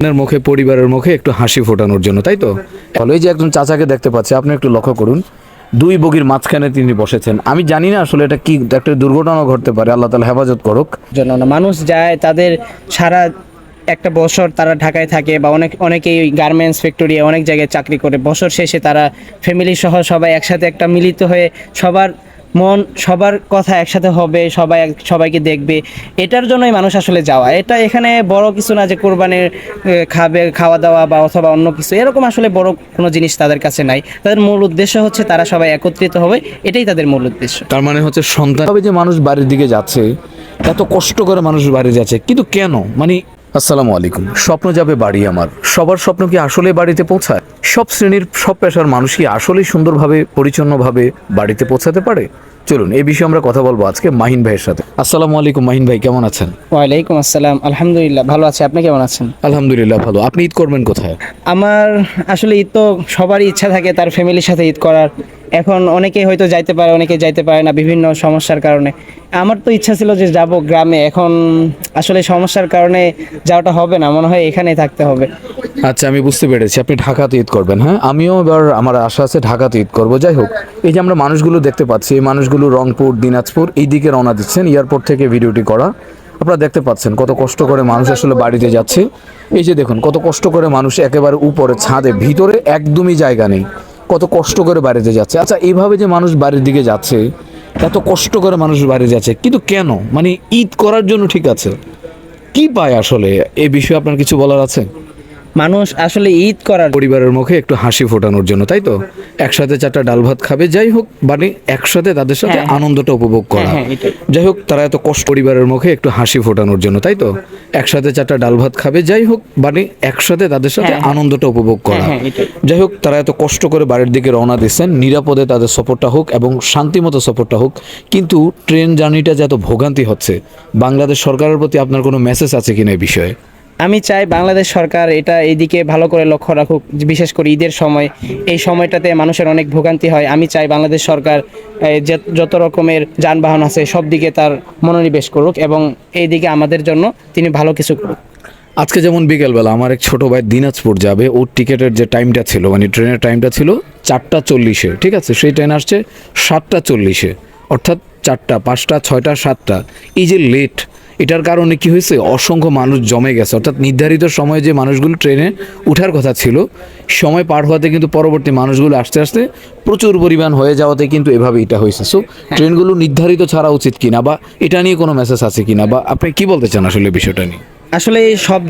আপনার মুখে পরিবারের মুখে একটু হাসি ফোটানোর জন্য, তাই তো? ভালো, এই যে একজন চাচাকে দেখতে পাচ্ছি, আপনি একটু লক্ষ্য করুন, দুই বগির মাঝখানে তিনি বসেছেন। আমি জানি না আসলে এটা কি, একটা দুর্ঘটনাও ঘটতে পারে, আল্লাহ তাআলা হেফাজত করুক। জন্য না, মানুষ যায় তাদের সারা একটা বছর তারা ঢাকায় থাকে বা অনেকেই গার্মেন্টস ফ্যাক্টরি অনেক জায়গায় চাকরি করে, বছর শেষে তারা ফ্যামিলি সহ সবাই একসাথে একটা মিলিত হয়ে সবার মন সবার কথা একসাথে হবে, সবাইকে দেখবে, এটার জন্যই মানুষ আসলে যাওয়া। এটা এখানে বড় কিছু না যে কোরবানির খাওয়া দাওয়া বা অথবা অন্য কিছু, এরকম আসলে বড় কোনো জিনিস তাদের কাছে নাই। তাদের মূল উদ্দেশ্য হচ্ছে তারা সবাই একত্রিত হবে, এটাই তাদের মূল উদ্দেশ্য। তার মানে হচ্ছে সন্তান হবে যে মানুষ বাড়ির দিকে যাচ্ছে, এত কষ্ট করে মানুষ বাড়ি যাচ্ছে, কিন্তু কেন? মানে আসসালামু আলাইকুম। স্বপ্ন যাবে বাড়ি আমার, সবার স্বপ্ন কি আসলে বাড়িতে পৌঁছায়? সব শ্রেণীর সব পেশার মানুষ কি আসলেই সুন্দরভাবে পরিচ্ছন্নভাবে বাড়িতে পৌঁছাতে পারে? চলুন এই বিষয়ে আমরা কথা বলবো আজকে মাহিন ভাইয়ের সাথে। আসসালামু আলাইকুম মাহিন ভাই, কেমন আছেন? ওয়ালাইকুম আসসালাম, আলহামদুলিল্লাহ ভালো আছি, আপনি কেমন আছেন? আলহামদুলিল্লাহ ভালো। আপনি ঈদ করবেন কোথায়? আমার আসলে ঈদ তো সবারই ইচ্ছা থাকে তার ফ্যামিলির সাথে ঈদ করার। এখন অনেকেই হয়তো যাইতে পারে, অনেকে যাইতে পারে না বিভিন্ন সমস্যার কারণে। আমার তো ইচ্ছা ছিল যে যাব গ্রামে, এখন আসলে সমস্যার কারণে যাওয়াটা হবে না, মনে হয় এখানেই থাকতে হবে। আচ্ছা, আমি বুঝতে পেরেছি আপনি ঢাকাতে ঈদ করবেন। হ্যাঁ, আমিও এবার আমার আশা আছে ঢাকাতে ঈদ করবো। যাই হোক, এই যে আমরা মানুষগুলো দেখতে পাচ্ছি, এই মানুষগুলো রংপুর, দিনাজপুর এই দিকে রওনা দিচ্ছেন, এয়ারপোর্ট থেকে ভিডিওটি করা। আপনারা দেখতে পাচ্ছেন কত কষ্ট করে মানুষ আসলে বাড়িতে যাচ্ছে। এই যে দেখুন কত কষ্ট করে মানুষ একেবারে উপরে ছাদে, ভিতরে একদমই জায়গা নেই, কত কষ্ট করে বাড়িতে যাচ্ছে। আচ্ছা, এইভাবে যে মানুষ বাড়ির দিকে যাচ্ছে, এত কষ্ট করে মানুষ বাড়ি যাচ্ছে, কিন্তু কেন? মানে ঈদ করার জন্য, ঠিক আছে, কি পায় আসলে? এই বিষয়ে আপনার কিছু বলার আছে? মানুষ আসলে ঈদ করার পরিবারের মুখে একটু হাসি ফোটানোর জন্য, তাই তো? একসাথে চারটা ডাল ভাত খাবে, যাই হোক, মানে একসাথে তাদের সাথে আনন্দটা উপভোগ করা। এটাই। যাই হোক, তারা এত কষ্ট, পরিবারের মুখে একটু হাসি ফোটানোর জন্য, তাই তো? একসাথে চারটা ডাল ভাত খাবে, যাই হোক, মানে একসাথে তাদের সাথে আনন্দটা উপভোগ করা। এটাই। যাই হোক, তারা এত কষ্ট করে বাড়ির দিকে রওনা দিচ্ছেন, নিরাপদে তাদের সফরটা হোক এবং শান্তিমতো সফরটা হোক। কিন্তু ট্রেন জার্নিটা যে এত ভোগান্তি হচ্ছে, বাংলাদেশ সরকারের প্রতি আপনার কোনো মেসেজ আছে কিনা এই বিষয়ে? আমি চাই বাংলাদেশ সরকার এটা এইদিকে ভালো করে লক্ষ্য রাখুক, বিশেষ করে ঈদের সময়। এই সময়টাতে মানুষের অনেক ভোগান্তি হয়। আমি চাই বাংলাদেশ সরকার যত রকমের যানবাহন আছে সব দিকে তার মনোনিবেশ করুক এবং এইদিকে আমাদের জন্য তিনি ভালো কিছু করুক। আজকে যেমন বিকেলবেলা আমার এক ছোটো ভাই দিনাজপুর যাবে, ওর টিকিটের যে টাইমটা ছিল, মানে ট্রেনের টাইমটা ছিল 4টা 40-এ, ঠিক আছে, সেই ট্রেন আসছে 7টা 40-এ, অর্থাৎ 4টা 5টা 6টা 7টা। এই যে লেট, এটার কারণে কি হয়েছে? অসংখ্য মানুষ জমে গেছে, অর্থাৎ নির্ধারিত সময়ে যে মানুষগুলো ট্রেনে উঠার কথা ছিল, সময় পার হওয়াতে কিন্তু পরবর্তী মানুষগুলো আস্তে আস্তে প্রচুর পরিমাণ হয়ে যাওয়াতে কিন্তু এভাবে এটা হয়েছে। সো ট্রেনগুলো নির্ধারিত ছাড়া উচিত কিনা, বা এটা নিয়ে কোনো মেসেজ আছে কিনা, বা আপনি কি বলতে চান আসলে বিষয়টা নিয়ে? আসলে সব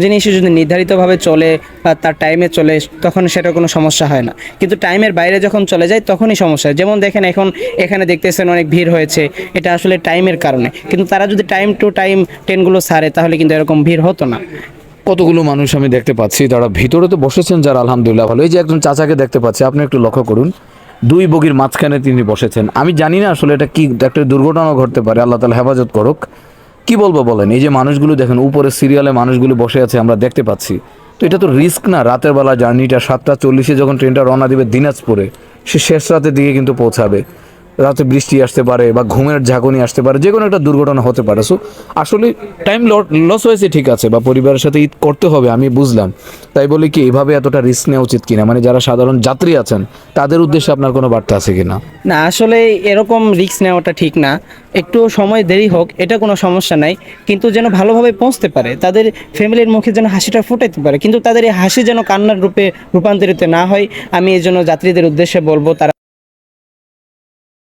জিনিসই যদি নির্ধারিতভাবে চলে বা তার টাইমে চলে, তখন সেটা কোনো সমস্যা হয় না। কিন্তু টাইমের বাইরে যখন চলে যায় তখনই সমস্যা হয়। যেমন দেখেন এখন এখানে দেখতেছেন অনেক ভিড় হয়েছে, এটা আসলে টাইমের কারণে। কিন্তু তারা যদি টাইম টু টাইম ট্রেনগুলো ছাড়ে তাহলে কিন্তু এরকম ভিড় হতো না। কতগুলো মানুষ আমি দেখতে পাচ্ছি, তারা ভিতরে তো বসেছেন, যারা আলহামদুলিল্লাহ ভালো। এই যে একজন চাচাকে দেখতে পাচ্ছি, আপনি একটু লক্ষ্য করুন, দুই বগির মাঝখানে তিনি বসেছেন। আমি জানি না আসলে এটা কি, একটা দুর্ঘটনাও ঘটতে পারে, আল্লাহ তাআলা হেফাজত করুক। কি বলবো বলেন? এই যে মানুষগুলো দেখেন, উপরে সিরিয়ালে মানুষগুলো বসে আছে, আমরা দেখতে পাচ্ছি। তো এটা তো রিস্ক না? রাতের বেলা জার্নিটা 7টা 40-এ যখন ট্রেনটা রওনা দিবে দিনাজপুরে, সে শেষ রাতের দিকে কিন্তু পৌঁছাবে। রাতে বৃষ্টি আসতে পারে বা ঘুমের ঝাঁকুনি আসতে পারে, যে কোনো একটা দুর্ঘটনা হতে পারে। সো আসলে টাইম লস হয়েছে, ঠিক আছে, বা পরিবারের সাথে ঈদ করতে হবে, আমি বুঝলাম। তাই বলে কি এইভাবে এতটা রিস্ক নেওয়া উচিত কিনা? মানে যারা সাধারণ যাত্রী আছেন তাদের উদ্দেশ্যে আপনার কোনো বার্তা আছে কিনা? না, আসলে এরকম রিস্ক নেওয়াটা ঠিক না। একটু সময় দেরি হোক, এটা কোনো সমস্যা নাই, কিন্তু যেন ভালোভাবে পৌঁছতে পারে, তাদের ফ্যামিলির মুখে যেন হাসিটা ফুটাইতে পারে, কিন্তু তাদের এই হাসি যেন কান্নার রূপে রূপান্তরিত না হয়। আমি এই জন্য যাত্রীদের উদ্দেশ্যে বলবো তারা